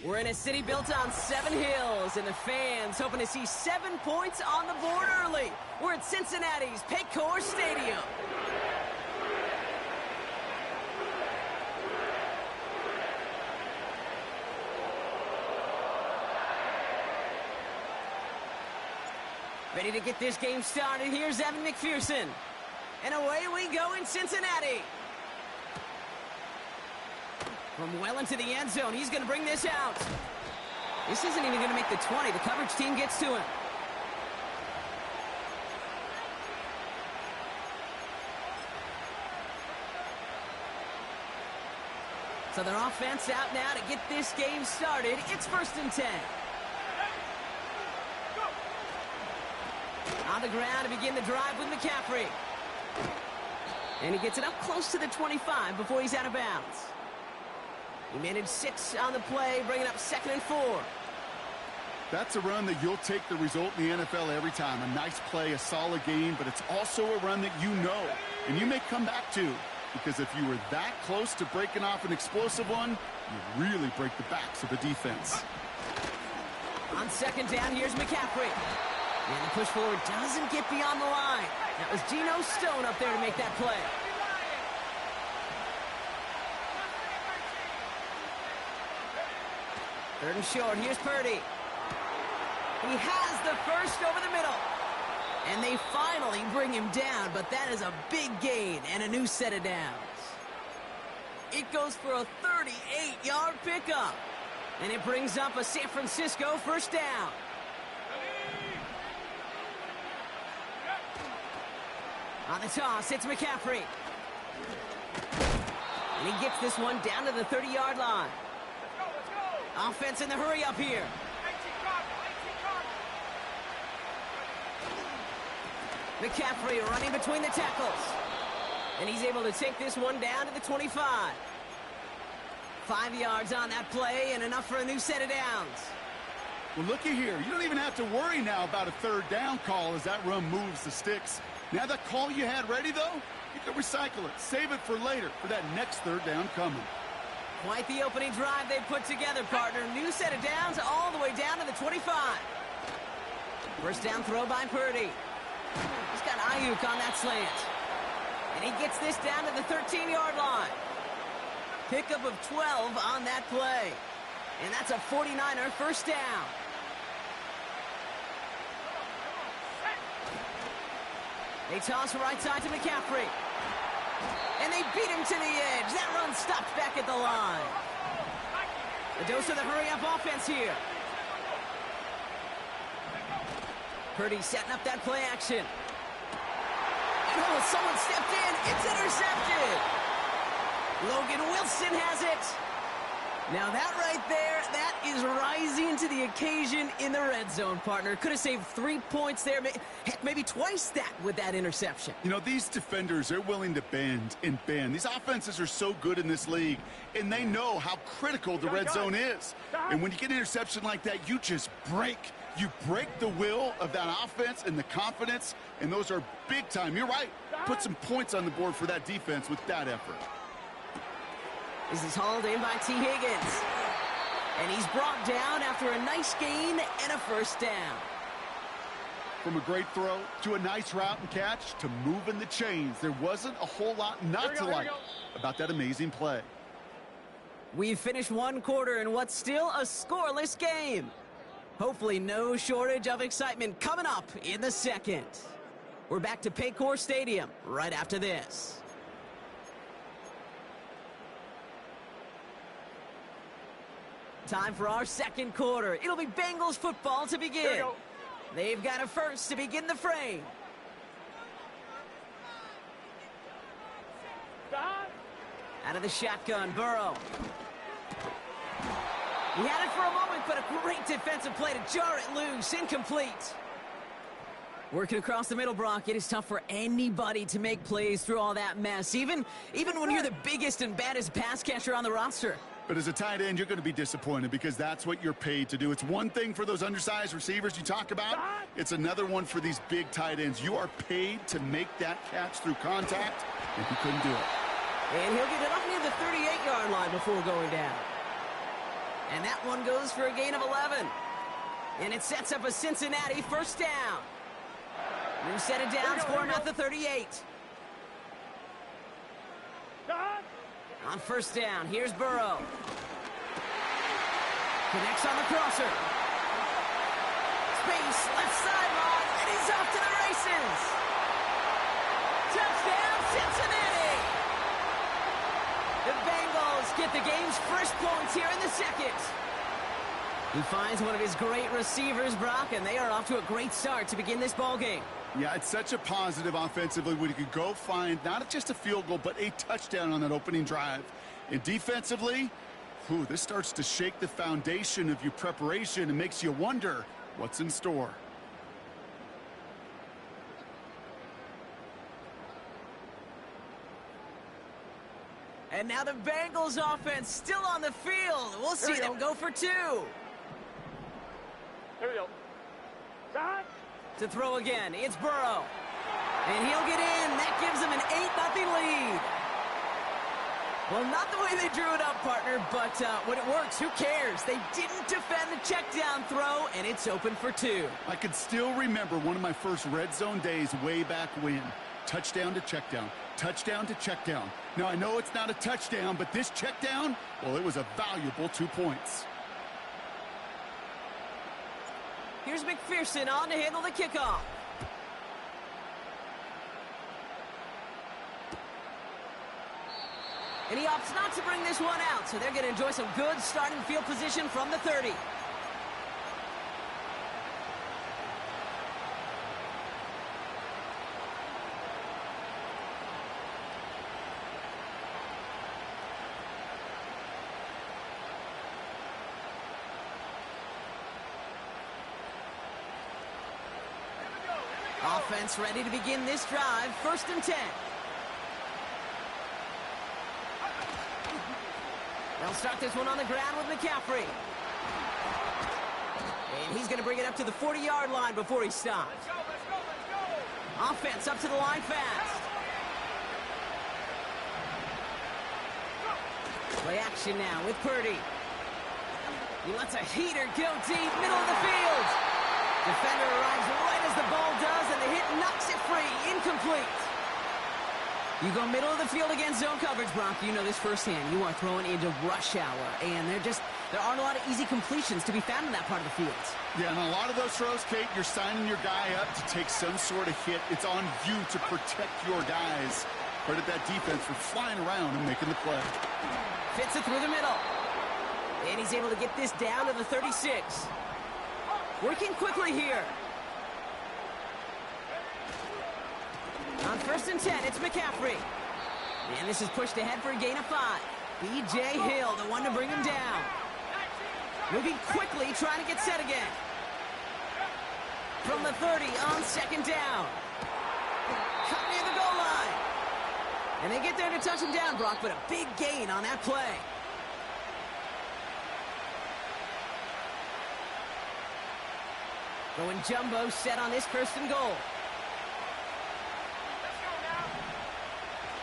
We're in a city built on 7 hills, and the fans hoping to see 7 points on the board early. We're at Cincinnati's Paycor Stadium. Ready to get this game started. Here's Evan McPherson. And away we go in Cincinnati. From well into the end zone, he's going to bring this out. This isn't even going to make the 20. The coverage team gets to him. So their offense out now to get this game started. It's 1st and 10. On the ground to begin the drive with McCaffrey. And he gets it up close to the 25 before he's out of bounds. He managed 6 on the play, bringing up 2nd and 4. That's a run that you'll take the result in the NFL every time. A nice play, a solid game, but it's also a run that you know and you may come back to. Because if you were that close to breaking off an explosive one, you really break the backs of the defense. On 2nd down, here's McCaffrey. And the push forward doesn't get beyond the line. That was Geno Stone up there to make that play. Third and short, here's Purdy. He has the first over the middle. And they finally bring him down, but that is a big gain and a new set of downs. It goes for a 38-yard pickup. And it brings up a San Francisco 1st down. On the toss, it's McCaffrey. And he gets this one down to the 30-yard line. Offense in the hurry up here. McCaffrey running between the tackles. And he's able to take this one down to the 25. 5 yards on that play and enough for a new set of downs. Well, looky here. You don't even have to worry now about a 3rd down call as that run moves the sticks. Now that call you had ready, though, you can recycle it. Save it for later for that next 3rd down coming. Quite the opening drive they put together, partner. New set of downs all the way down to the 25. 1st down throw by Purdy. He's got Ayuk on that slant. And he gets this down to the 13-yard line. Pickup of 12 on that play. And that's a 49er 1st down. They toss right side to McCaffrey. And they beat him to the edge. That run stopped back at the line. A dose of the hurry-up offense here. Purdy setting up that play action. And oh, someone stepped in. It's intercepted. Logan Wilson has it. Now that right there, that is rising to the occasion in the red zone, partner. Could have saved 3 points there. Heck, maybe twice that with that interception. You know, these defenders, they're willing to bend and bend. These offenses are so good in this league, and they know how critical the red zone is. And when you get an interception like that, you just break. You break the will of that offense and the confidence, and those are big time. You're right. Put some points on the board for that defense with that effort. This is hauled in by T. Higgins. And he's brought down after a nice gain and a 1st down. From a great throw to a nice route and catch to moving the chains, there wasn't a whole lot not to like about that amazing play. We've finished 1 quarter in what's still a scoreless game. Hopefully no shortage of excitement coming up in the 2nd. We're back to Paycor Stadium right after this. Time for our 2nd quarter. It'll be Bengals football to begin. They've got a first to begin the frame. Out of the shotgun, Burrow. He had it for a moment, but a great defensive play to jar it loose. Incomplete. Working across the middle, Brock. It is tough for anybody to make plays through all that mess, even when you're the biggest and baddest pass catcher on the roster. But as a tight end, you're going to be disappointed because that's what you're paid to do. It's one thing for those undersized receivers you talk about. It's another one for these big tight ends. You are paid to make that catch through contact, and he couldn't do it. And he'll get it up near the 38-yard line before going down. And that one goes for a gain of 11. And it sets up a Cincinnati first down. New set of downs for him at the 38. On first down, here's Burrow. Connects on the crosser. Space, left sideline, and he's off to the races. Touchdown, Cincinnati! The Bengals get the game's first points here in the second. He finds one of his great receivers, Brock, and they are off to a great start to begin this ball game. Yeah, it's such a positive offensively when you can go find not just a field goal, but a touchdown on that opening drive. And defensively, this starts to shake the foundation of your preparation and makes you wonder what's in store. And now the Bengals offense still on the field. We'll see them go for two. Here we go. Shot. To throw again, it's Burrow. And he'll get in. That gives him an 8-0 lead. Well, not the way they drew it up, partner, but when it works, who cares? They didn't defend the check down throw, and it's open for two. I can still remember one of my first red zone days way back when. Touchdown to check down. Touchdown to check down. Now, I know it's not a touchdown, but this check down, well, it was a valuable 2 points. Here's McPherson on to handle the kickoff. And he opts not to bring this one out, so they're going to enjoy some good starting field position from the 30. Offense ready to begin this drive. 1st and 10. They'll start this one on the ground with McCaffrey. And he's going to bring it up to the 40-yard line before he stops. Let's go. Offense up to the line fast. Play action now with Purdy. He lets a heater go deep, middle of the field. Defender arrives right as the ball does, and the hit knocks it free. Incomplete. You go middle of the field against zone coverage, Brock. You know this firsthand. You are throwing into rush hour, and there aren't a lot of easy completions to be found in that part of the field. Yeah, and a lot of those throws, Kate, you're signing your guy up to take some sort of hit. It's on you to protect your guys. Credit that defense for flying around and making the play. Fits it through the middle. And he's able to get this down to the 36. Working quickly here. On 1st and 10, it's McCaffrey. And this is pushed ahead for a gain of 5. B.J. Hill, the one to bring him down. Moving quickly, trying to get set again. From the 30 on 2nd down. Cut near the goal line. And they get there to touch him down, Brock, but a big gain on that play. Going jumbo set on this 1st and goal.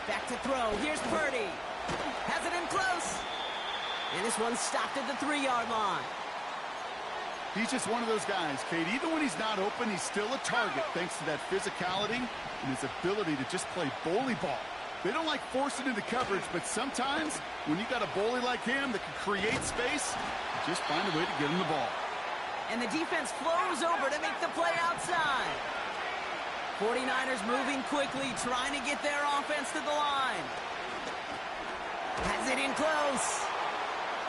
Back to throw. Here's Purdy. Has it in close. And this one's stopped at the 3-yard line. He's just one of those guys, Kate. Even when he's not open, he's still a target thanks to that physicality and his ability to just play bully ball. They don't like forcing into coverage, but sometimes when you got a bully like him that can create space, you just find a way to get him the ball. And the defense flows over to make the play outside. 49ers moving quickly, trying to get their offense to the line. Has it in close.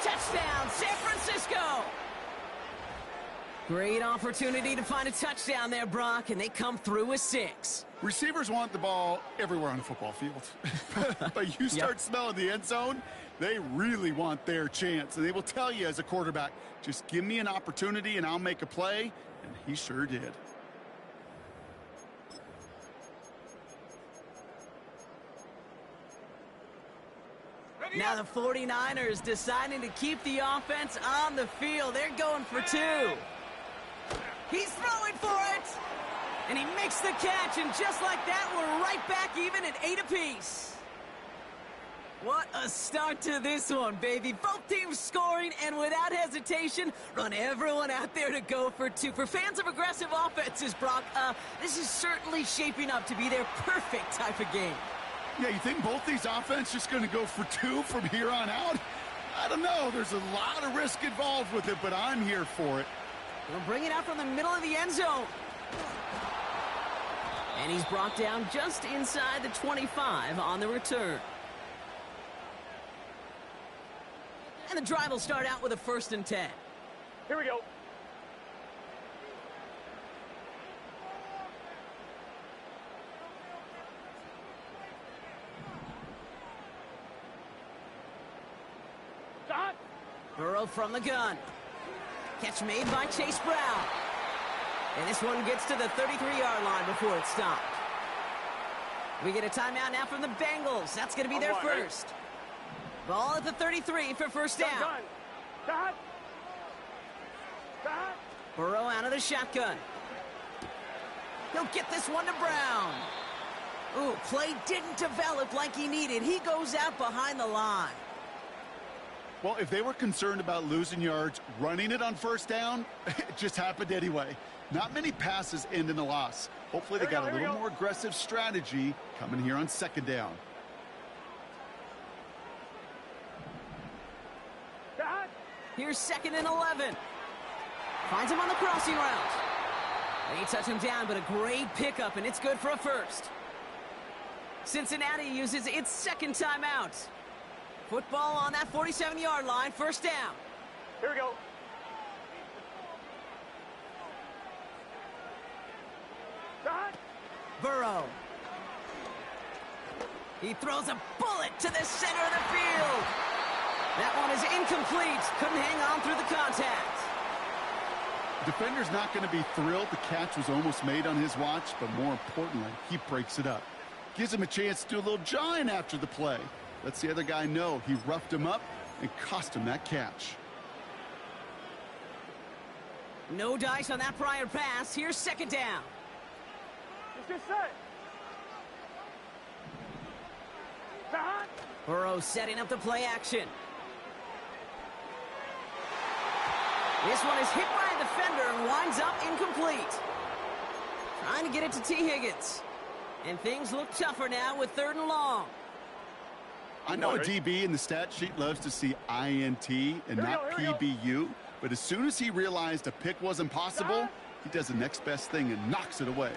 Touchdown, San Francisco. Great opportunity to find a touchdown there, Brock, and they come through with 6. Receivers want the ball everywhere on the football field. But you start smelling the end zone, they really want their chance. And they will tell you as a quarterback, just give me an opportunity and I'll make a play. And he sure did. Now the 49ers deciding to keep the offense on the field. They're going for 2. He's throwing for it. And he makes the catch, and just like that, we're right back even at 8 apiece. What a start to this one, baby. Both teams scoring, and without hesitation, run everyone out there to go for two. For fans of aggressive offenses, Brock, this is certainly shaping up to be their perfect type of game. Yeah, you think both these offenses just going to go for two from here on out? I don't know. There's a lot of risk involved with it, but I'm here for it. We'll bring it out from the middle of the end zone. And he's brought down just inside the 25 on the return. And the drive will start out with a 1st and 10. Here we go. Shot. Burrow from the gun. Catch made by Chase Brown. And this one gets to the 33-yard line before it's stopped. We get a timeout now from the Bengals. That's going to be their first. Ball at the 33 for 1st down. Shot. Shot. Burrow out of the shotgun. He'll get this one to Brown. Ooh, play didn't develop like he needed. He goes out behind the line. Well, if they were concerned about losing yards, running it on 1st down, it just happened anyway. Not many passes end in a loss. Hopefully they got a little more aggressive strategy coming here on 2nd down. Shot. Here's 2nd and 11. Finds him on the crossing route. They touch him down, but a great pickup, and it's good for a first. Cincinnati uses its 2nd timeout. Football on that 47-yard line, 1st down. Here we go. Shot. Burrow. He throws a bullet to the center of the field. That one is incomplete. Couldn't hang on through the contact. Defender's not going to be thrilled the catch was almost made on his watch, but more importantly, he breaks it up. Gives him a chance to do a little jawing after the play. Lets the other guy know he roughed him up and cost him that catch. No dice on that prior pass. Here's 2nd down. It's just set. Shot. Burrow setting up the play action. This one is hit by a defender and winds up incomplete. Trying to get it to T. Higgins. And things look tougher now with 3rd and long. I know a DB in the stat sheet loves to see INT and not PBU, but as soon as he realized a pick wasn't possible, he does the next best thing and knocks it away.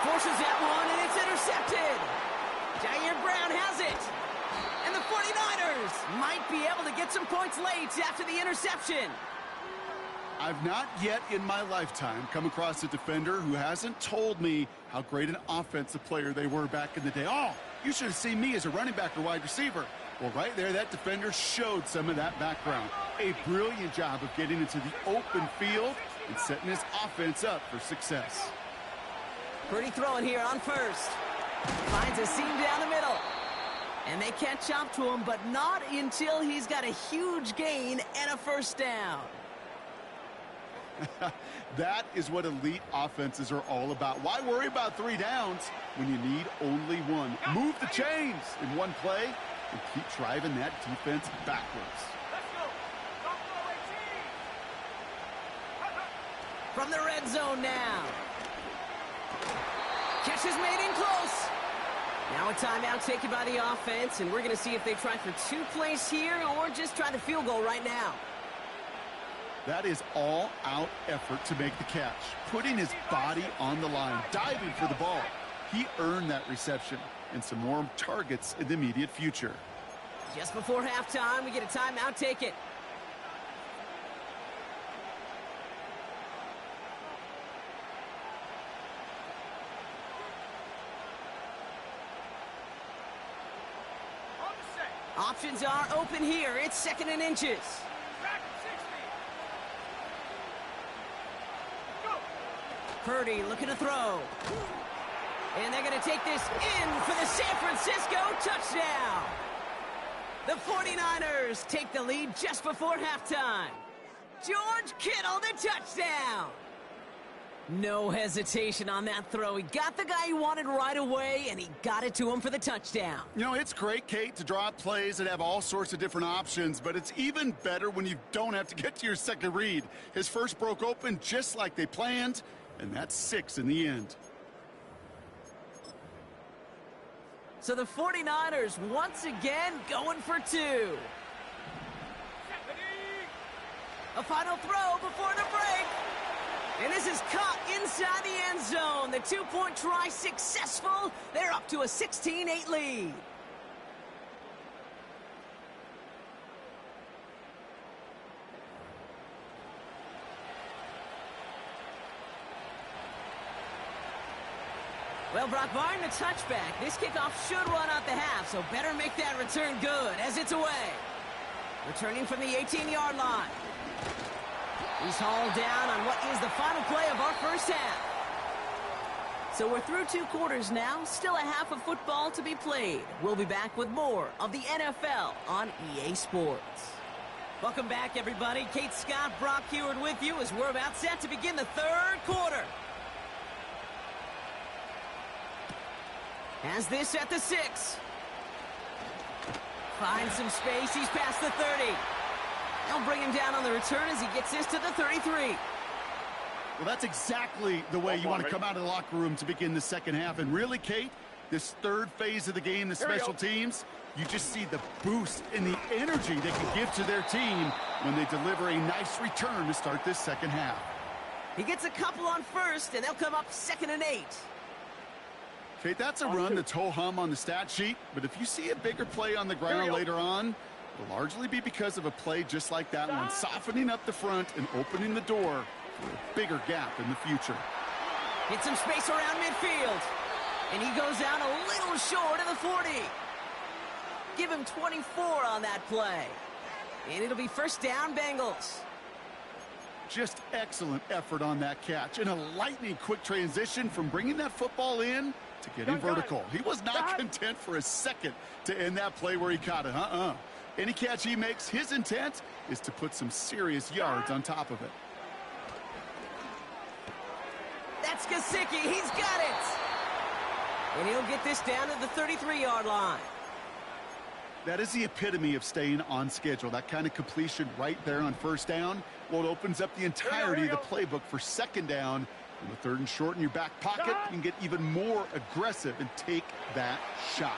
Forces that one, and it's intercepted. Jair Brown has it. And the 49ers might be able to get some points late after the interception. I've not yet in my lifetime come across a defender who hasn't told me how great an offensive player they were back in the day. Oh, you should have seen me as a running back or wide receiver. Well, right there, that defender showed some of that background. A brilliant job of getting into the open field and setting his offense up for success. Pretty throwing here on 1st. Finds a seam down the middle. And they catch up to him, but not until he's got a huge gain and a 1st down. That is what elite offenses are all about. Why worry about 3 downs when you need only one? Move the chains in one play and keep driving that defense backwards. Let's go. Buffalo 18. From the red zone now. Catch is made in close. Now a timeout taken by the offense, and we're going to see if they try for 2 plays here or just try the field goal right now. That is all-out effort to make the catch, putting his body on the line, diving for the ball. He earned that reception and some more targets in the immediate future. Just before halftime, we get a timeout taken. Options are open here. It's 2nd and inches. Back 60. Go. Purdy looking to throw. And they're going to take this in for the San Francisco touchdown. The 49ers take the lead just before halftime. George Kittle, the touchdown. No hesitation on that throw. He got the guy he wanted right away, and he got it to him for the touchdown. You know, it's great, Kate, to draw up plays that have all sorts of different options, but it's even better when you don't have to get to your second read. His first broke open just like they planned, and that's 6 in the end. So the 49ers once again going for 2. A final throw before the break. And this is caught inside the end zone. The 2-point try successful. They're up to a 16-8 lead. Well, Brock, barring the touchback, this kickoff should run out the half, so better make that return good as it's away. Returning from the 18-yard line. He's hauled down on what is the final play of our first half. So we're through 2 quarters now, still a half of football to be played. We'll be back with more of the NFL on EA Sports. Welcome back, everybody. Kate Scott, Brock Heward with you as we're about set to begin the 3rd quarter. Has this at the 6. Finds some space. He's past the 30. They'll bring him down on the return as he gets this to the 33. Well, that's exactly the way you want to come out of the locker room to begin the second half. And really, Kate, this 3rd phase of the game, the special teams, you just see the boost and the energy they can give to their team when they deliver a nice return to start this second half. He gets a couple on first, and they'll come up 2nd and 8. Kate, that's a run that's ho-hum on the stat sheet, but if you see a bigger play on the ground later on, it'll largely be because of a play just like that one, softening up the front and opening the door for a bigger gap in the future. Get some space around midfield, and he goes down a little short of the 40. Give him 24 on that play, and it'll be first down, Bengals. Just excellent effort on that catch, and a lightning-quick transition from bringing that football in to getting vertical. He was not content for a second to end that play where he caught it. Any catch he makes, his intent is to put some serious yards on top of it. That's Gesicki. He's got it. And he'll get this down to the 33-yard line. That is the epitome of staying on schedule. That kind of completion right there on first down. Well, it opens up the entirety of the playbook for second down. On the 3rd and short in your back pocket, you can get even more aggressive and take that shot.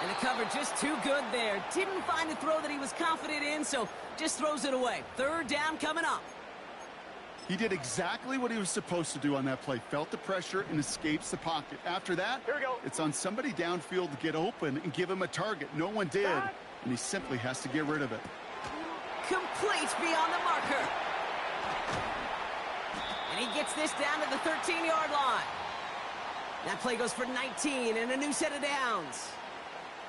And the cover just too good there. Didn't find the throw that he was confident in, so just throws it away. 3rd down coming up. He did exactly what he was supposed to do on that play. Felt the pressure and escapes the pocket. After that, it's on somebody downfield to get open and give him a target. No one did, and he simply has to get rid of it. Complete beyond the marker. And he gets this down to the 13-yard line. That play goes for 19 and a new set of downs.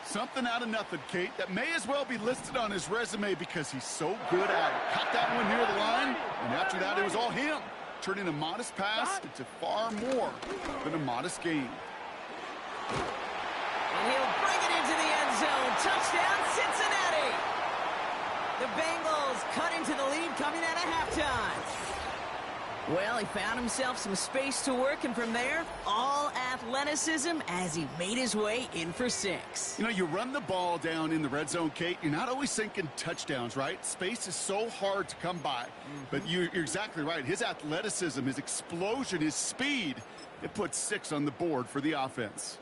Something out of nothing, Kate, that may as well be listed on his resume because he's so good at it. Caught that one near the line, and after that, it was all him, turning a modest pass into far more than a modest gain. And he'll bring it into the end zone. Touchdown, Cincinnati! The Bengals cut into the lead coming out of halftime. Well, he found himself some space to work, and from there, all athleticism as he made his way in for 6. You know, you run the ball down in the red zone, Kate, you're not always thinking touchdowns, right? Space is so hard to come by. But you're exactly right. His athleticism, his explosion, his speed, it puts 6 on the board for the offense.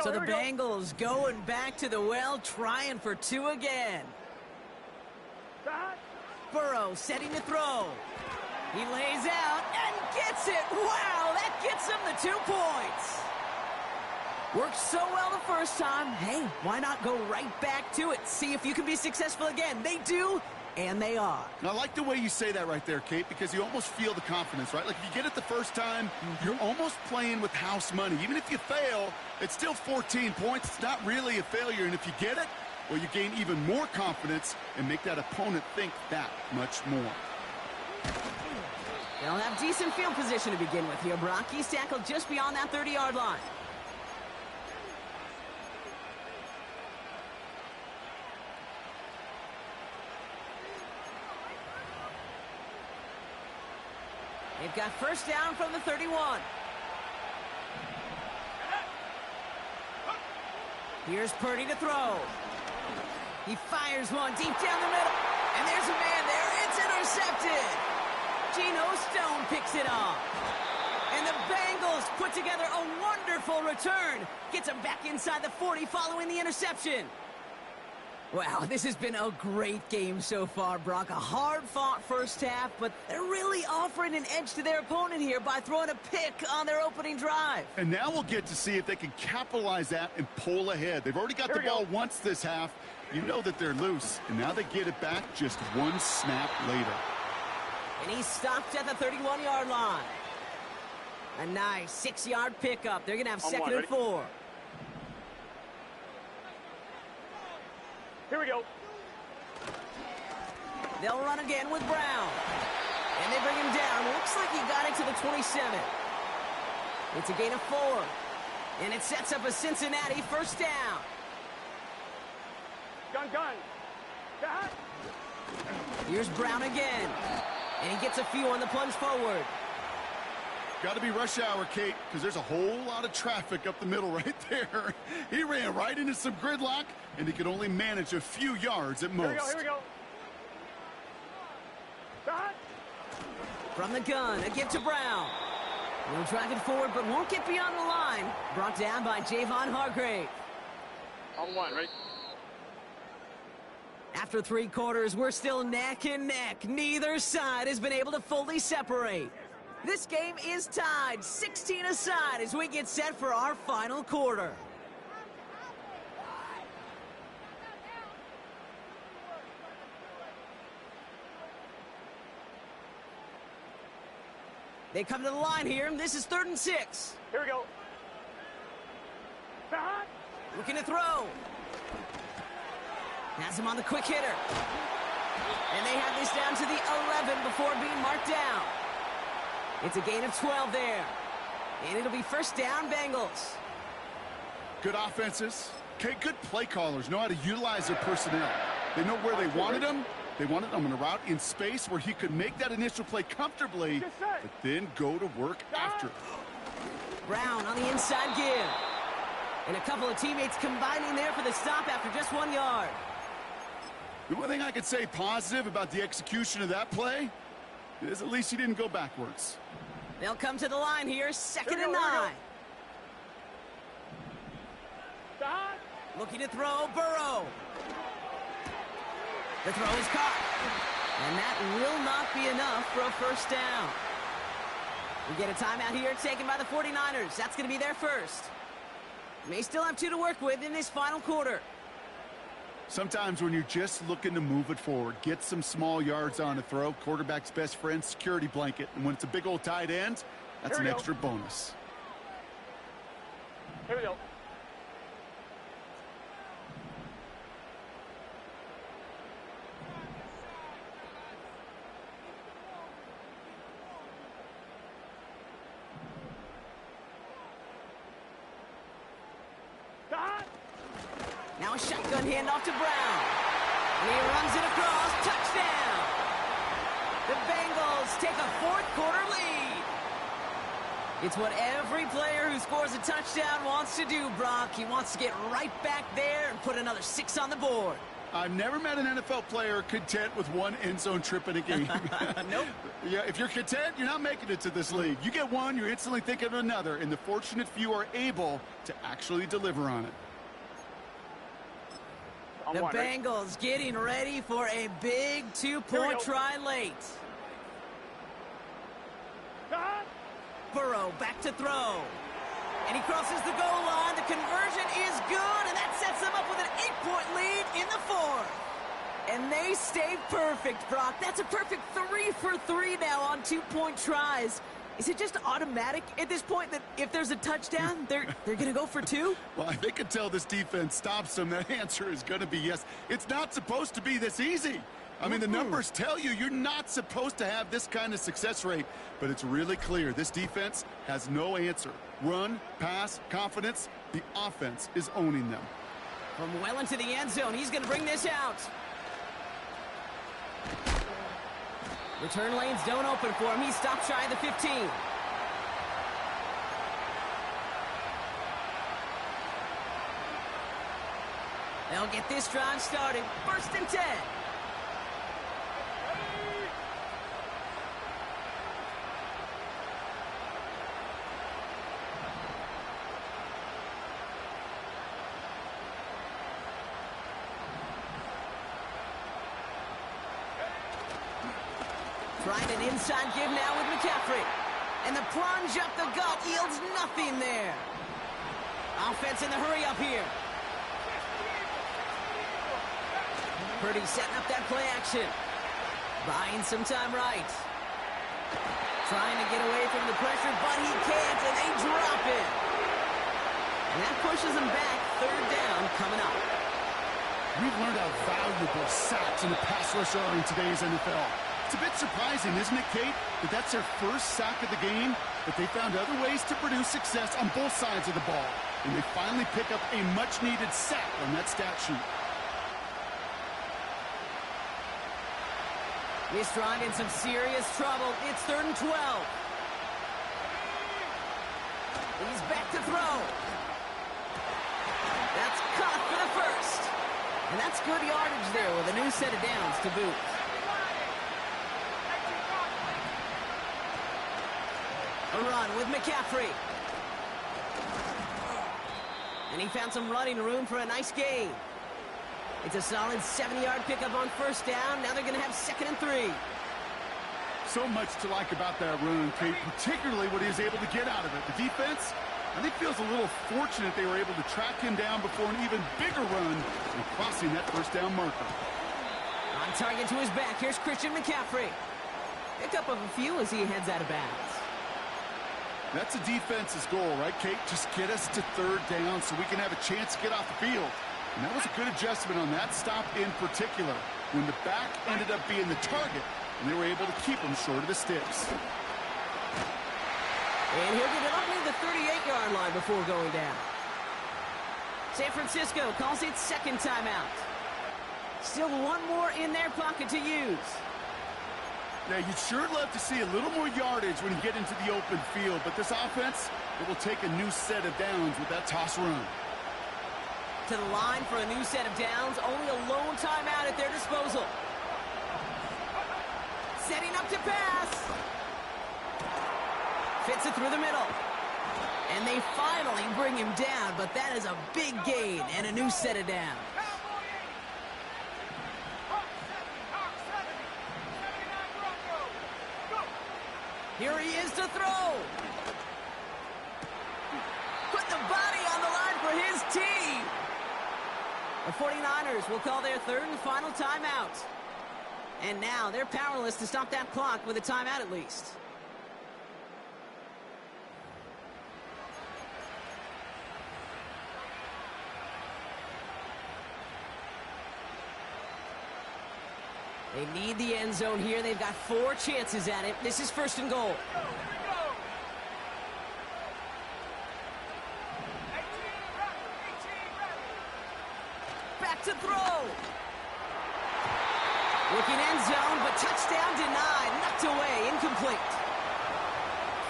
So the Bengals going back to the well, trying for 2 again. Burrow setting to throw. He lays out and gets it. Wow, that gets him the 2 points. Worked so well the first time. Hey, why not go right back to it? See if you can be successful again. They do, and they are. And I like the way you say that right there, Kate, because you almost feel the confidence, right? Like if you get it the first time, you're almost playing with house money. Even if you fail, it's still 14 points. It's not really a failure. And if you get it, well, you gain even more confidence and make that opponent think that much more. They'll have decent field position to begin with here, Brock. He's tackled just beyond that 30-yard line. They've got first down from the 31. Here's Purdy to throw. He fires one deep down the middle. And there's a man there. It's intercepted. Geno Stone picks it off. And the Bengals put together a wonderful return. Gets them back inside the 40 following the interception. Wow, this has been a great game so far, Brock. A hard-fought first half, but they're really offering an edge to their opponent here by throwing a pick on their opening drive. And now we'll get to see if they can capitalize that and pull ahead. They've already got the ball once this half. You know that they're loose, and now they get it back just one snap later. And he stopped at the 31-yard line. A nice 6-yard pickup. They're going to have second and 4. Here we go. They'll run again with Brown. And they bring him down. Looks like he got it to the 27. It's a gain of 4. And it sets up a Cincinnati first down. Gun. Got. Here's Brown again. And he gets a few on the plunge forward. Got to be rush hour, Kate, because there's a whole lot of traffic up the middle right there. He ran right into some gridlock, and he could only manage a few yards at most. Here we go. Got. From the gun, a give to Brown. No driving forward, but won't get beyond the line. Brought down by Javon Hargrave. On one, right? After 3 quarters, we're still neck and neck. Neither side has been able to fully separate. This game is tied 16 aside as we get set for our final quarter. They come to the line here. This is 3rd and 6. Here we go. Got. Looking to throw. Has him on the quick hitter. And they have this down to the 11 before being marked down. It's a gain of 12 there. And it'll be first down, Bengals. Good offenses. Okay, good play callers know how to utilize their personnel. They know where they wanted them. They wanted them in a route in space where he could make that initial play comfortably, but then go to work after. Brown on the inside give. And a couple of teammates combining there for the stop after just 1 yard. The only thing I could say positive about the execution of that play is at least he didn't go backwards. They'll come to the line here, 2nd and 9. Got. Looking to throw, Burrow. The throw is caught. And that will not be enough for a first down. We get a timeout here taken by the 49ers. That's going to be their first. May still have 2 to work with in this final quarter. Sometimes when you're just looking to move it forward, get some small yards on a throw, quarterback's best friend, security blanket. And when it's a big old tight end, that's an extra bonus. Here we go. Got. Now a shotgun handoff to Brown. And he runs it across. Touchdown. The Bengals take a 4th quarter lead. It's what every player who scores a touchdown wants to do, Brock. He wants to get right back there and put another 6 on the board. I've never met an NFL player content with 1 end zone trip in a game. Nope. Yeah, if you're content, you're not making it to this league. You get 1, you're instantly thinking of another, and the fortunate few are able to actually deliver on it. The Bengals getting ready for a big 2-point try late. Got. Burrow back to throw. And he crosses the goal line. The conversion is good, and that sets them up with an 8-point lead in the 4th. And they stay perfect, Brock. That's a perfect 3 for 3 now on 2-point tries. Is it just automatic at this point that if there's a touchdown, they're going to go for 2? Well, if they can tell this defense stops them, that answer is going to be yes. It's not supposed to be this easy. I mean, the numbers tell you you're not supposed to have this kind of success rate, but it's really clear this defense has no answer. Run, pass, confidence, the offense is owning them. From well into the end zone, he's going to bring this out. Return lanes don't open for him. He stopped shy of the 15. They'll get this drive started. 1st and 10. Trying an inside give now with McCaffrey. And the plunge up the gut yields nothing there. Offense in the hurry up here. Purdy setting up that play action. Buying some time right. Trying to get away from the pressure, but he can't, and they drop it. And that pushes him back. 3rd down coming up. We've learned how valuable sacks in the pass rush are in today's NFL. It's a bit surprising, isn't it, Kate, that that's their first sack of the game, but they found other ways to produce success on both sides of the ball. And they finally pick up a much-needed sack on that stat sheet. This drive in some serious trouble. It's 3rd and 12. He's back to throw. That's caught for the 1st. And that's good yardage there with a new set of downs to boot. A run with McCaffrey. And he found some running room for a nice gain. It's a solid 7-yard pickup on 1st down. Now they're going to have 2nd and 3. So much to like about that run, Kate, particularly what he was able to get out of it. The defense, I think, feels a little fortunate they were able to track him down before an even bigger run and crossing that 1st down marker. On target to his back. Here's Christian McCaffrey. Pickup of a few as he heads out of bounds. That's a defense's goal, right, Kate? Just get us to 3rd down so we can have a chance to get off the field. And that was a good adjustment on that stop in particular, when the back ended up being the target, and they were able to keep him short of the sticks. And he'll get it up near the 38-yard line before going down. San Francisco calls it 2nd timeout. Still one more in their pocket to use. Now, you'd sure love to see a little more yardage when you get into the open field, but this offense, it will take a new set of downs with that toss run. To the line for a new set of downs, only a lone timeout at their disposal. Setting up to pass. Fits it through the middle. And they finally bring him down, but that is a big gain and a new set of downs. Here he is to throw. Put the body on the line for his team. The 49ers will call their 3rd and final timeout. And now they're powerless to stop that clock with a timeout at least. They need the end zone here. They've got 4 chances at it. This is 1st and goal. Back to throw. Looking end zone, but touchdown denied. Knocked away, incomplete.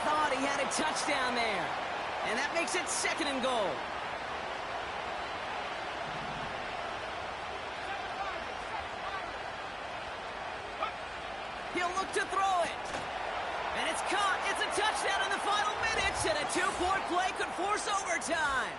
Thought he had a touchdown there. And that makes it 2nd and goal. He'll look to throw it. And it's caught. It's a touchdown in the final minutes, and a 2-point play could force overtime.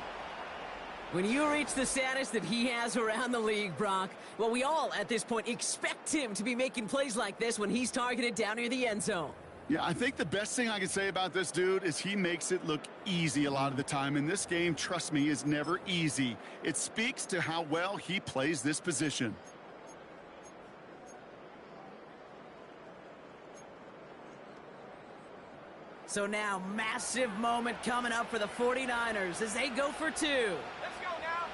When you reach the status that he has around the league, Brock, well, we all at this point expect him to be making plays like this when he's targeted down near the end zone. Yeah, I think the best thing I can say about this dude is he makes it look easy a lot of the time. And this game, trust me, is never easy. It speaks to how well he plays this position. So now, massive moment coming up for the 49ers as they go for 2. Let's go now.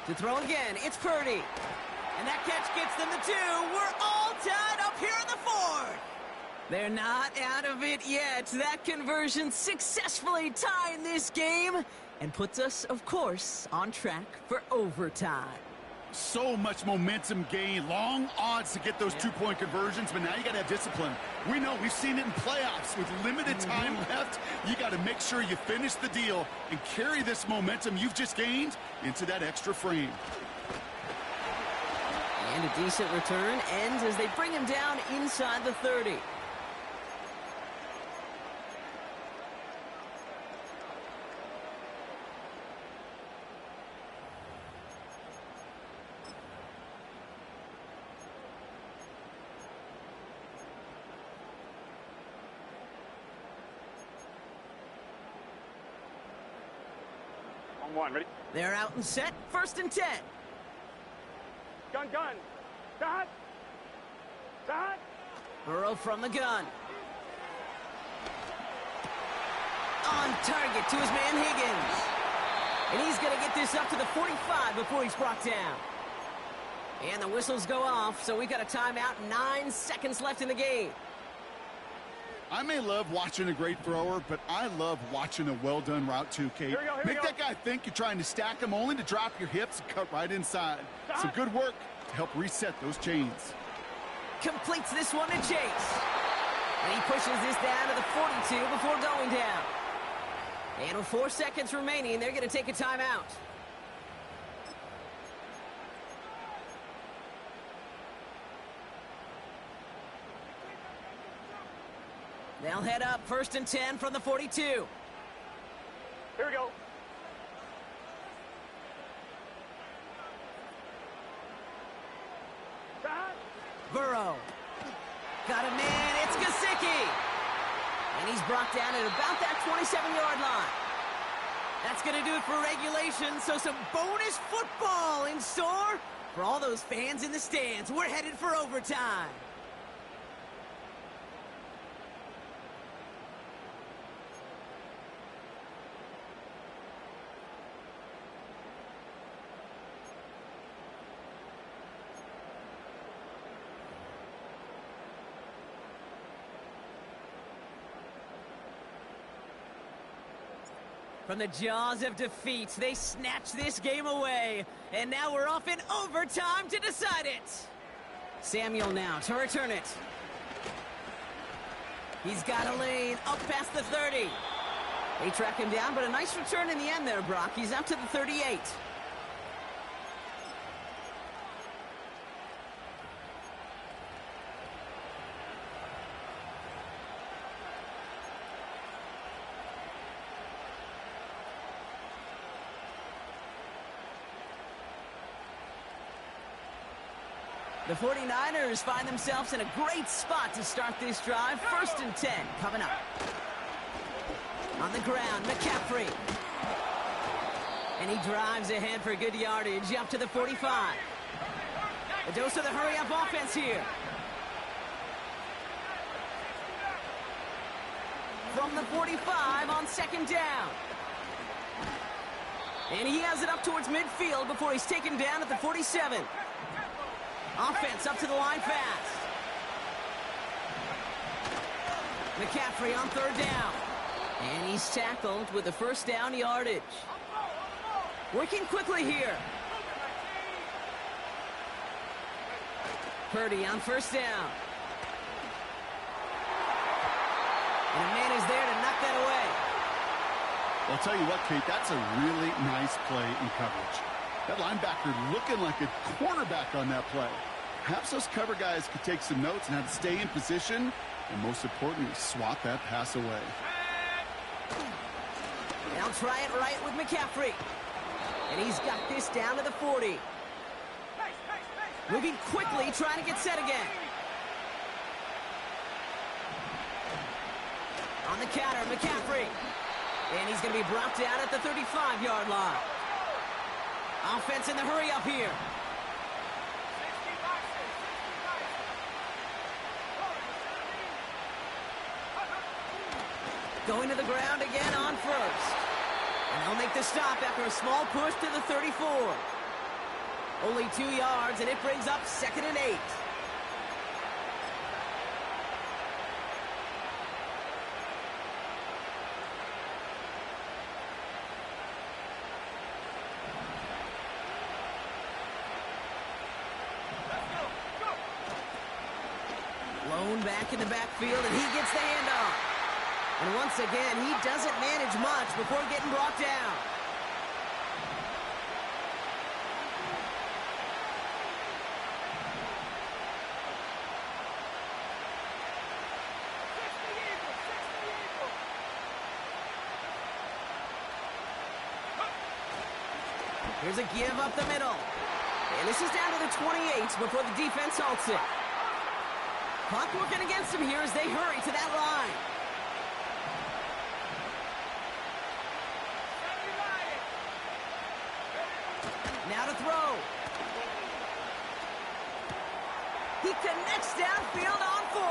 To throw again, it's Purdy. And that catch gets them the 2. We're all tied up here in the 4th. They're not out of it yet. That conversion successfully tying this game and puts us, of course, on track for overtime. So much momentum gain, long odds to get those two-point conversions, but now you got to have discipline. We know, we've seen it in playoffs with limited time left. You got to make sure you finish the deal and carry this momentum you've just gained into that extra frame. And a decent return ends as they bring him down inside the 30. On one, ready? They're out and set. 1st and 10. Gun. Dot. Dot. Burrow from the gun. On target to his man Higgins. And he's going to get this up to the 45 before he's brought down. And the whistles go off, so we've got a timeout. 9 seconds left in the game. I may love watching a great thrower, but I love watching a well-done route too, Kate. Make that guy think you're trying to stack him only to drop your hips and cut right inside. Some good work to help reset those chains. Completes this one to Chase. And he pushes this down to the 42 before going down. And with 4 seconds remaining, they're going to take a timeout. They'll head up 1st and 10 from the 42. Here we go. Dot. Burrow. Got a man. It's Gesicki. And he's brought down at about that 27-yard line. That's going to do it for regulation. So some bonus football in store for all those fans in the stands. We're headed for overtime. From the jaws of defeat, they snatch this game away. And now we're off in overtime to decide it. Samuel now to return it. He's got a lane up past the 30. They track him down, but a nice return in the end there, Brock. He's up to the 38. The 49ers find themselves in a great spot to start this drive. 1st and 10 coming up. On the ground, McCaffrey. And he drives ahead for good yardage up to the 45. A dose of the hurry-up offense here. From the 45 on 2nd down. And he has it up towards midfield before he's taken down at the 47. Offense up to the line fast. McCaffrey on 3rd down. And he's tackled with the 1st down yardage. Working quickly here. Purdy on 1st down. And a man is there to knock that away. I'll tell you what, Kate, that's a really nice play in coverage. That linebacker looking like a cornerback on that play. Perhaps those cover guys could take some notes on how to stay in position and, most importantly, swat that pass away. They'll try it right with McCaffrey. And he's got this down to the 40. Moving quickly, trying to get set again. On the counter, McCaffrey. And he's going to be brought down at the 35-yard line. Offense in the hurry-up here. Going to the ground again on 1st. And they'll make the stop after a small push to the 34. Only 2 yards, and it brings up 2nd and 8. him back in the backfield, and he gets the handoff. And once again, he doesn't manage much before getting brought down. Here's a give up the middle. And this is down to the 28 before the defense halts it. Clock working against them here as they hurry to that line. Now to throw. He connects downfield on 4.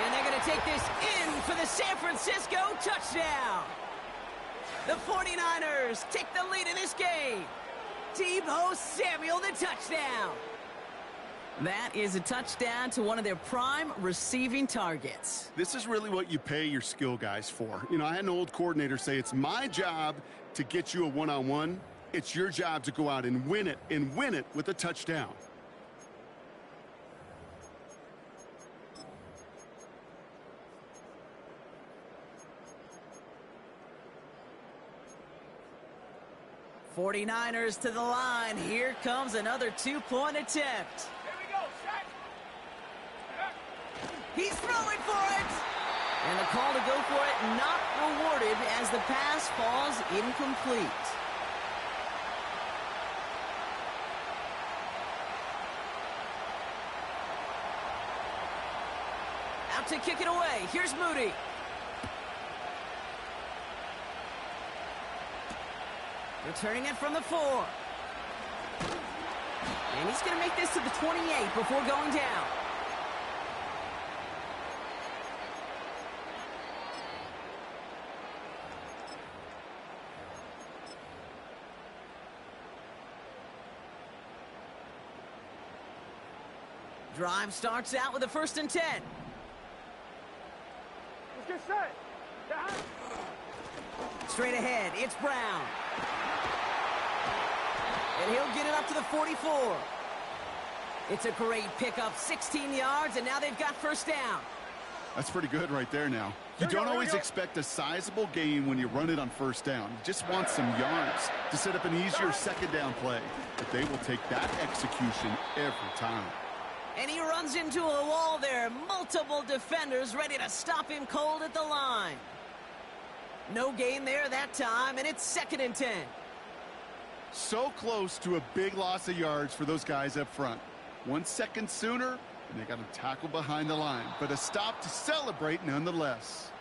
And they're going to take this in for the San Francisco touchdown. The 49ers take the lead in this game. Deebo Samuel, the touchdown. That is a touchdown to one of their prime receiving targets. This is really what you pay your skill guys for. You know, I had an old coordinator say it's my job to get you a one-on-one. It's your job to go out and win it with a touchdown. '49ers to the line. Here comes another two-point attempt. Here we go, set. He's throwing for it. And the call to go for it not rewarded as the pass falls incomplete. Out to kick it away. Here's Moody. Returning it from the 4. And he's going to make this to the 28 before going down. Drive starts out with a 1st and 10. Let's get set. Down. Straight ahead, it's Brown. And he'll get it up to the 44. It's a great pickup, 16 yards, and now they've got 1st down. That's pretty good right there now. You don't always expect a sizable gain when you run it on 1st down. You just want some yards to set up an easier 2nd down play. But they will take that execution every time. And he runs into a wall there. Multiple defenders ready to stop him cold at the line. No gain there that time, and it's 2nd and 10. So close to a big loss of yards for those guys up front. 1 second sooner, and they got him tackled behind the line. But a stop to celebrate nonetheless.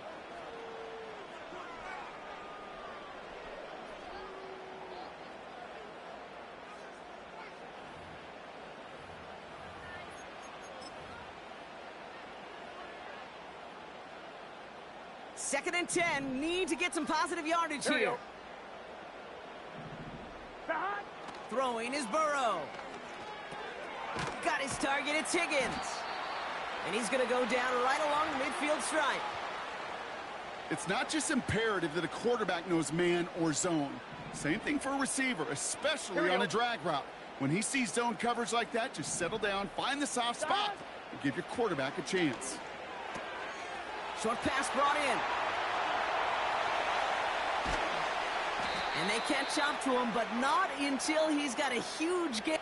Second and 10, need to get some positive yardage here. Throwing is Burrow. Got his target, it's Higgins. And he's going to go down right along the midfield stripe. It's not just imperative that a quarterback knows man or zone. Same thing for a receiver, especially on a drag route. When he sees zone coverage like that, just settle down, find the soft spot, and give your quarterback a chance. Short pass brought in. And they catch up to him, but not until he's got a huge gain.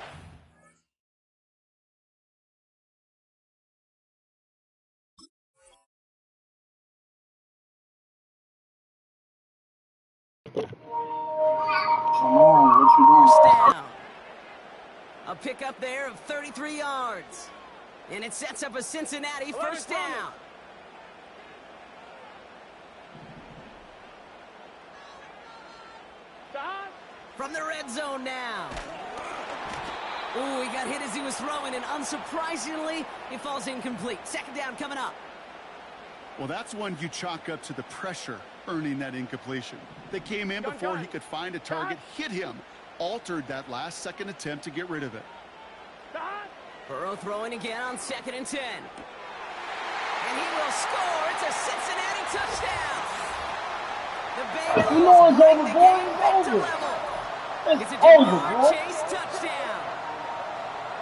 Come on, what you doing? First down. A pickup there of 33 yards. And it sets up a Cincinnati 1st down. From the red zone now. Ooh, he got hit as he was throwing, and unsurprisingly, it falls incomplete. 2nd down coming up. Well, that's one you chalk up to the pressure earning that incompletion. They came in before he could find a target, hit him, altered that last 2nd attempt to get rid of it. Burrow throwing again on 2nd and 10. And he will score. It's a Cincinnati touchdown. The Bengals bring the game back to level. It's a 10-yard chase touchdown.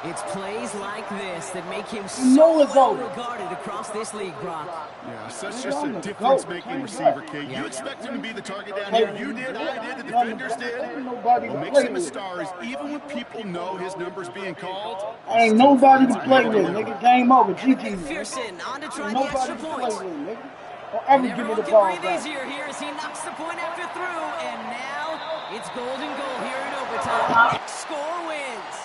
It's plays like this that make him so it's well over. regarded across this league, Brock. Yeah, such just a difference-making receiver, Kate. You expect him to be the target down here. You did, I did, the defenders did. What makes him a star is even when people know his number's being called, Ain't nobody to play with, nigga. Game over. GG. McPherson on to try Ain't the nobody extra to play point. with, nigga. Don't ever And give me everyone the can ball breathe back. easier here as he knocks the point after through. And now it's golden goal here in overtime. Next score wins.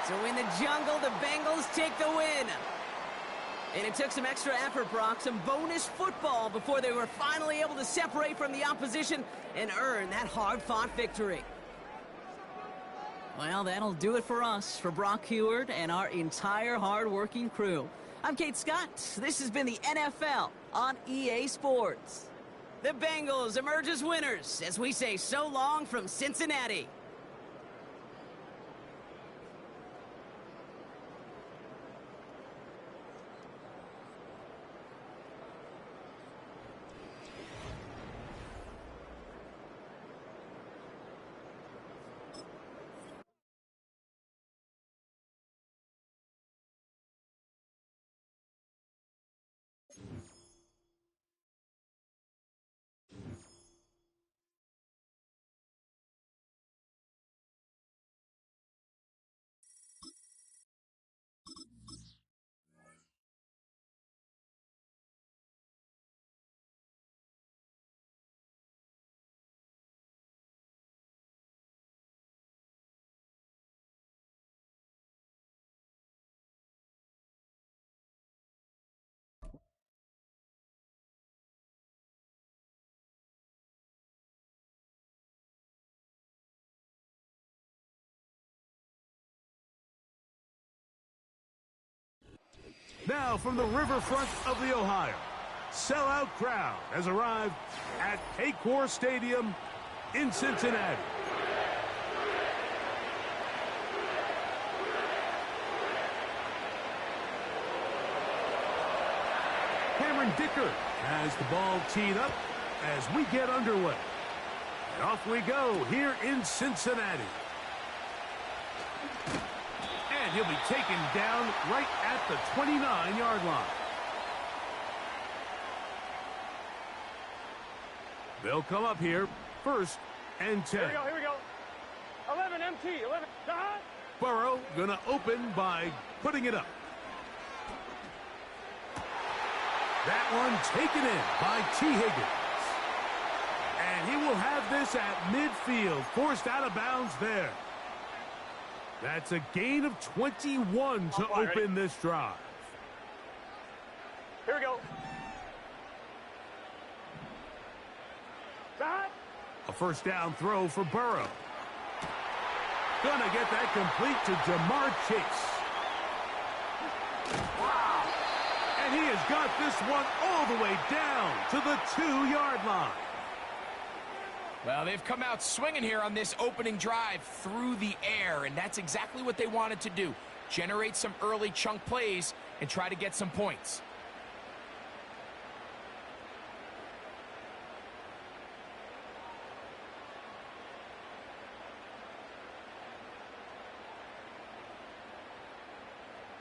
So in the jungle, the Bengals take the win. And it took some extra effort, Brock, some bonus football before they were finally able to separate from the opposition and earn that hard-fought victory. Well, that'll do it for us, for Brock Heward and our entire hard-working crew. I'm Kate Scott. This has been the NFL on EA Sports. The Bengals emerge as winners as we say so long from Cincinnati. Now from the riverfront of the Ohio, sellout crowd has arrived at Paycor Stadium in Cincinnati. Cameron Dicker has the ball teed up as we get underway. And off we go here in Cincinnati. And he'll be taken down right at the 29-yard line. They'll come up here, 1st and 10. Here we go. 11 MT, 11. Burrow gonna open by putting it up. That one taken in by T. Higgins. And he will have this at midfield, forced out of bounds there. That's a gain of 21 to open this drive. Here we go. A 1st down throw for Burrow. Gonna get that complete to Jamar Chase. And he has got this one all the way down to the 2-yard line. Well, they've come out swinging here on this opening drive through the air, and that's exactly what they wanted to do. Generate some early chunk plays and try to get some points.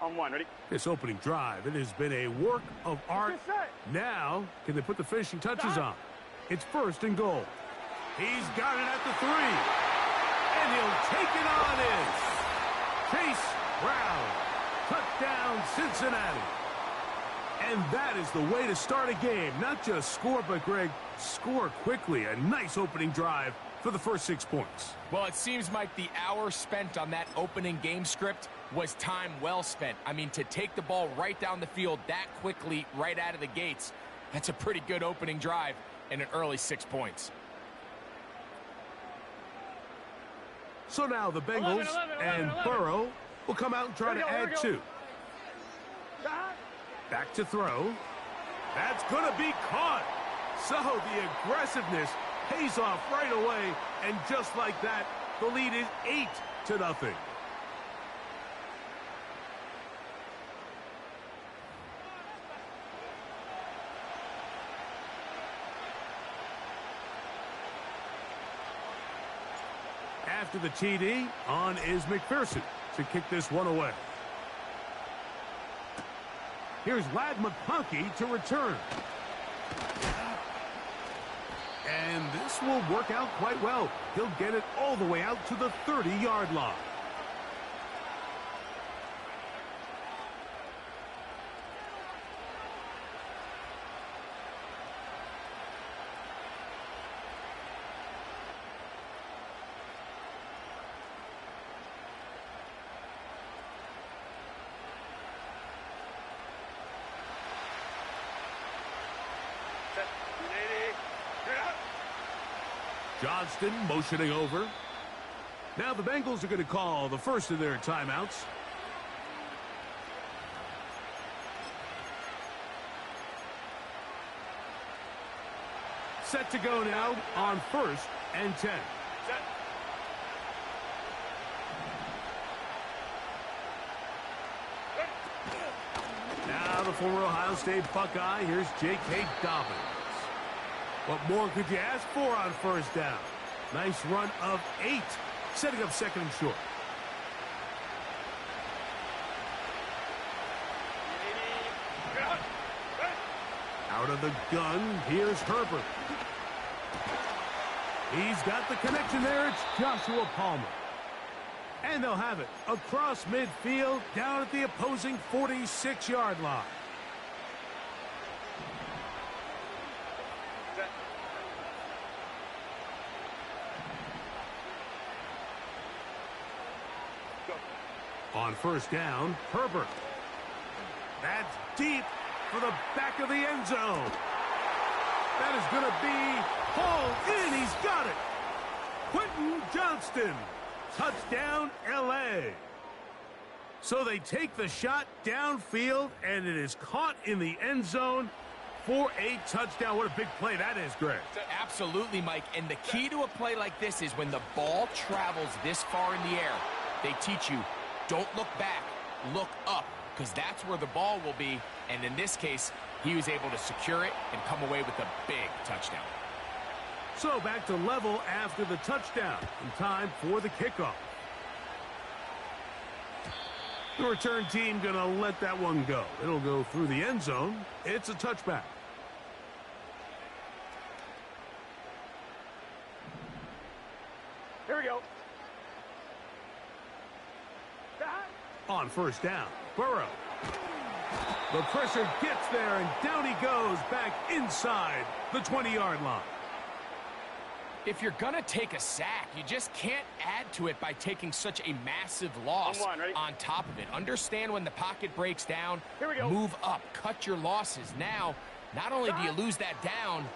On one, ready? This opening drive, it has been a work of art. Now, can they put the finishing touches on? It's 1st and goal. He's got it at the 3. And he'll take it on in. Chase Brown. Touchdown, Cincinnati. And that is the way to start a game. Not just score, but, Greg, score quickly. A nice opening drive for the first 6 points. Well, it seems like the hour spent on that opening game script was time well spent. I mean, to take the ball right down the field that quickly right out of the gates, that's a pretty good opening drive and an early 6 points. So now the Bengals 11. Burrow will come out and try to add 2. Back to throw. That's going to be caught. So the aggressiveness pays off right away. And just like that, the lead is 8-0. After the TD, on is McPherson. to kick this one away. Here's Lad McConkey to return. And this will work out quite well. He'll get it all the way out to the 30-yard line. Johnston motioning over. Now the Bengals are going to call the first of their timeouts. Set to go now on 1st and 10. Now the former Ohio State Buckeye. Here's J.K. Dobbins. What more could you ask for on 1st down? Nice run of 8, setting up 2nd and short. Out of the gun, here's Herbert. He's got the connection there. It's Joshua Palmer. And they'll have it across midfield, down at the opposing 46-yard line. On 1st down, Herbert. That's deep for the back of the end zone. That is going to be hauled in. He's got it. Quentin Johnston. Touchdown, L.A. So they take the shot downfield, and it is caught in the end zone for a touchdown. What a big play that is, Greg. Absolutely, Mike. And the key to a play like this is when the ball travels this far in the air, they teach you, don't look back, look up, because that's where the ball will be. And in this case, he was able to secure it and come away with a big touchdown. So back to level after the touchdown. In time for the kickoff. The return team going to let that one go. It'll go through the end zone. It's a touchback. Here we go. On 1st down, Burrow. The pressure gets there, and down he goes back inside the 20-yard line. If you're going to take a sack, you just can't add to it by taking such a massive loss on top of it. Understand when the pocket breaks down, move up, cut your losses. Now, not only do you lose that down,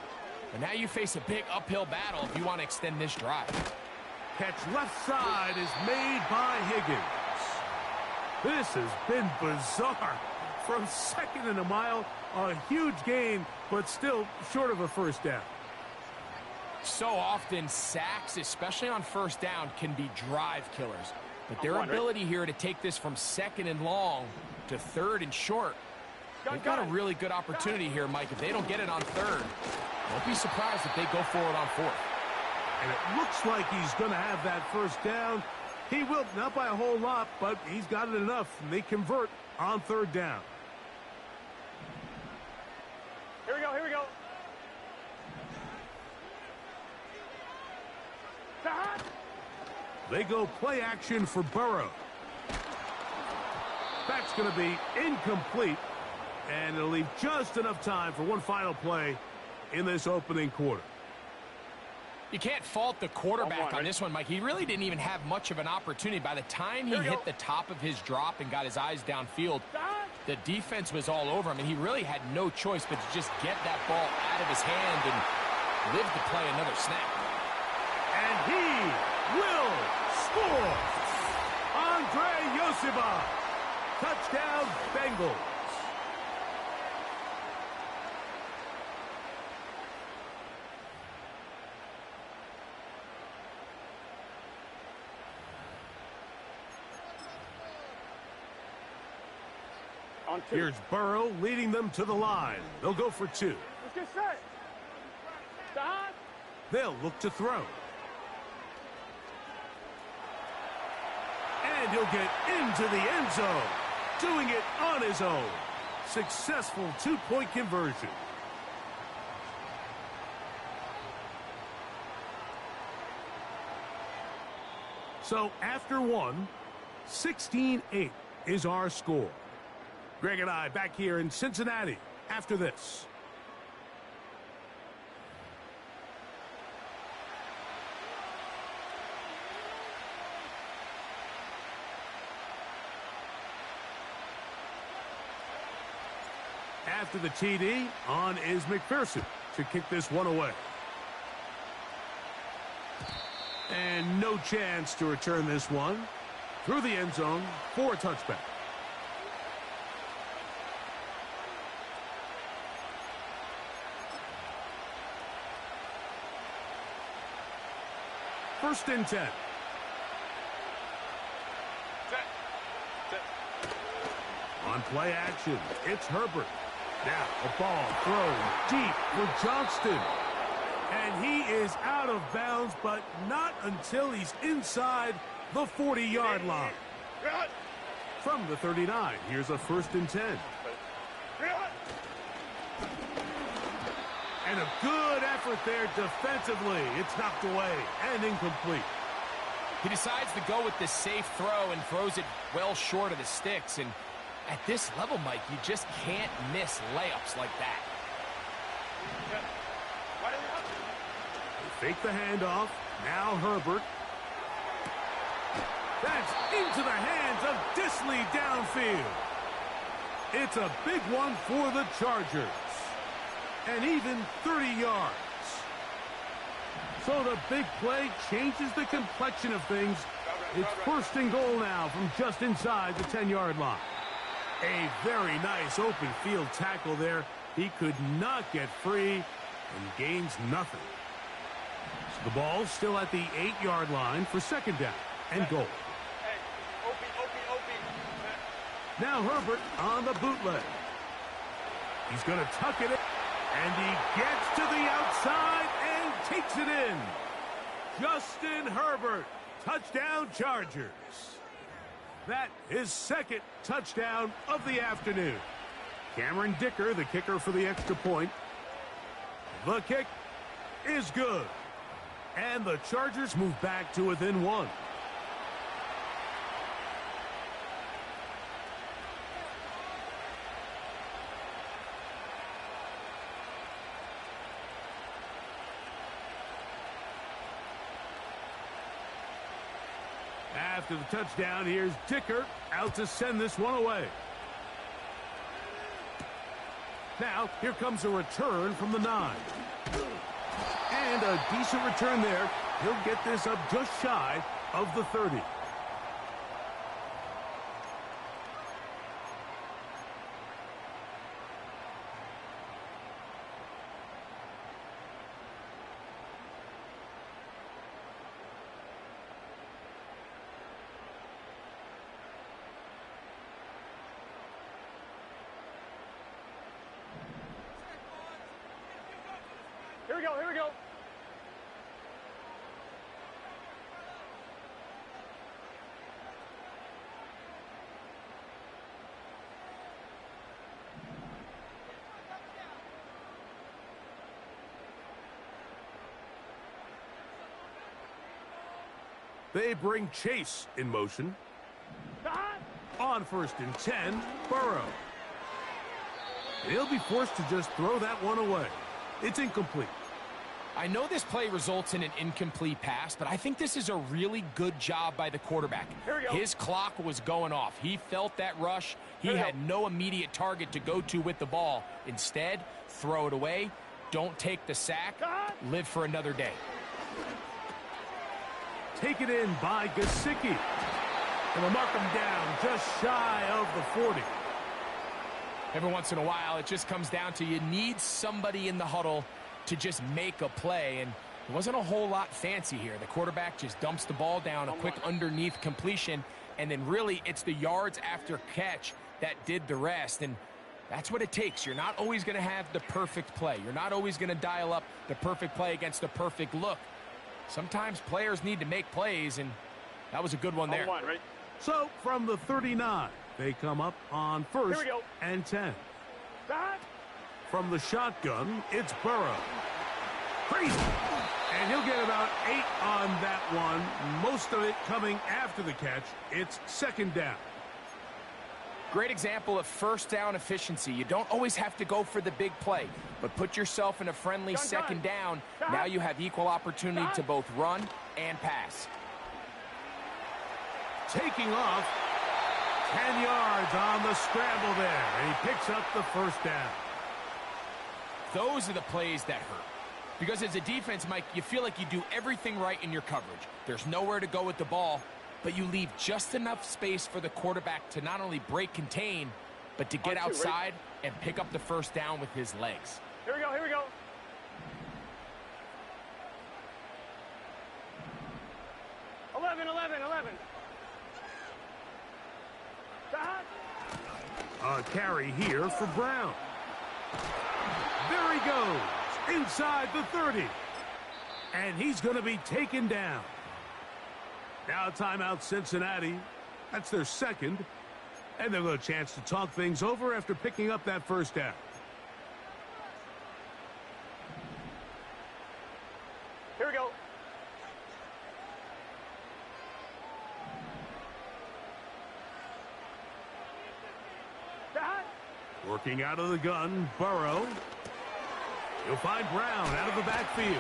but now you face a big uphill battle if you want to extend this drive. Catch left side is made by Higgins. This has been bizarre. From 2nd and a mile, a huge gain, but still short of a 1st down. So often, sacks, especially on 1st down, can be drive killers. But their ability here to take this from 2nd and long to 3rd and short, they've got a really good opportunity here, Mike. If they don't get it on 3rd, don't be surprised if they go for it on 4th. And it looks like he's going to have that 1st down. He will, not by a whole lot, but he's got it enough. And they convert on 3rd down. Here we go, here we go. They go play action for Burrow. That's going to be incomplete, and it'll leave just enough time for one final play in this opening quarter. You can't fault the quarterback on this one, Mike. He really didn't even have much of an opportunity. By the time he hit the top of his drop and got his eyes downfield, the defense was all over him, and he really had no choice but to just get that ball out of his hand and live to play another snap. And he will score. Andre Yosiba. Touchdown, Bengals. Here's Burrow leading them to the line. They'll go for 2. Let's get set. Stop. They'll look to throw. And And he'll get into the end zone, doing it on his own. Successful two-point conversion. So after one, 16-8 is our score. Greg and I back here in Cincinnati after this. After the TD, on is McPherson to kick this one away. And no chance to return this one through the end zone for a touchback. First and 10. On play action, it's Herbert. Now a ball thrown deep for Johnston. And he is out of bounds, but not until he's inside the 40-yard line. From the 39, here's a first and 10. And a good effort there defensively. It's knocked away and incomplete. He decides to go with the safe throw and throws it well short of the sticks. And at this level, Mike, you just can't miss layups like that. They fake the handoff. Now Herbert. That's into the hands of Disley downfield. It's a big one for the Chargers. And even 30 yards. So the big play changes the complexion of things. It's first and goal now from just inside the 10-yard line. A very nice open field tackle there. He could not get free and gains nothing. So the ball still at the 8-yard line for second down and goal. Now Herbert on the bootleg. He's going to tuck it in. And he gets to the outside and takes it in. Justin Herbert, touchdown Chargers. That is second touchdown of the afternoon. Cameron Dicker, the kicker for the extra point. The kick is good. And the Chargers move back to within one. After the touchdown, here's Dicker out to send this one away. Now, here comes a return from the 9. And a decent return there. He'll get this up just shy of the 30. Here we go, here we go. They bring Chase in motion. On first and 10, Burrow. He'll be forced to just throw that one away. It's incomplete. I know this play results in an incomplete pass, but I think this is a really good job by the quarterback. His clock was going off. He felt that rush. He had no immediate target to go to with the ball. Instead, throw it away. Don't take the sack. Live for another day. Take it in by Gesicki. And they'll mark him down just shy of the 40. Every once in a while, it just comes down to you need somebody in the huddle to just make a play, and it wasn't a whole lot fancy here. The quarterback just dumps the ball down, a quick underneath completion, and then really it's the yards after catch that did the rest, and that's what it takes. You're not always going to have the perfect play. You're not always going to dial up the perfect play against the perfect look. Sometimes players need to make plays, and that was a good one there. So from the 39, they come up on first and 10. From the shotgun, it's Burrow. Crazy. And he'll get about 8 on that one, most of it coming after the catch. It's second down. Great example of first down efficiency. You don't always have to go for the big play, but put yourself in a friendly second down. Now you have equal opportunity to both run and pass. Taking off, 10 yards on the scramble there, and he picks up the first down. Those are the plays that hurt. Because as a defense, Mike, you feel like you do everything right in your coverage. There's nowhere to go with the ball, but you leave just enough space for the quarterback to not only break contain, but to get outside and pick up the first down with his legs. Here we go, here we go. Eleven. A carry here for Brown. There he goes, inside the 30. And he's going to be taken down. Now timeout Cincinnati. That's their second. And they'll get a chance to talk things over after picking up that first down. Here we go. Working out of the gun, Burrow. He'll find Brown out of the backfield.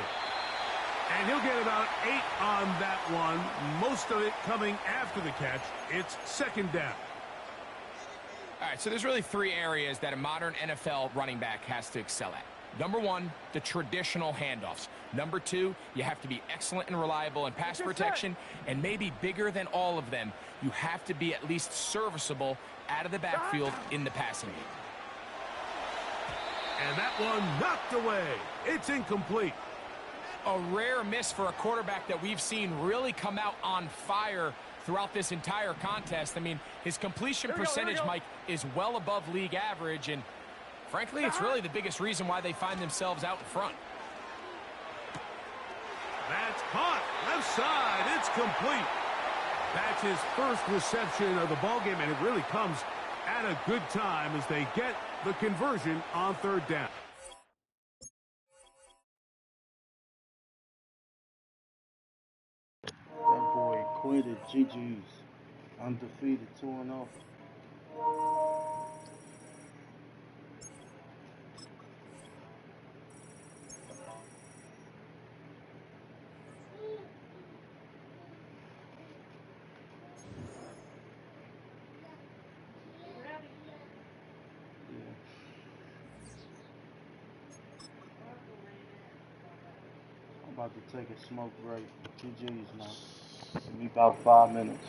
And he'll get about 8 on that one, most of it coming after the catch. It's second down. All right, so there's really 3 areas that a modern NFL running back has to excel at. Number 1, the traditional handoffs. Number 2, you have to be excellent and reliable in pass protection. And maybe bigger than all of them, you have to be at least serviceable out of the backfield in the passing game. And that one knocked away. It's incomplete. A rare miss for a quarterback that we've seen really come out on fire throughout this entire contest. I mean, his completion percentage, Mike, is well above league average, and frankly, it's really the biggest reason why they find themselves out in front. That's caught. Left side. It's complete. That's his first reception of the ballgame, and it really comes at a good time as they get the conversion on third down. That boy quitted. GG's. Undefeated, 2-0. I'm about to take a smoke break. GG's now. Give me about 5 minutes.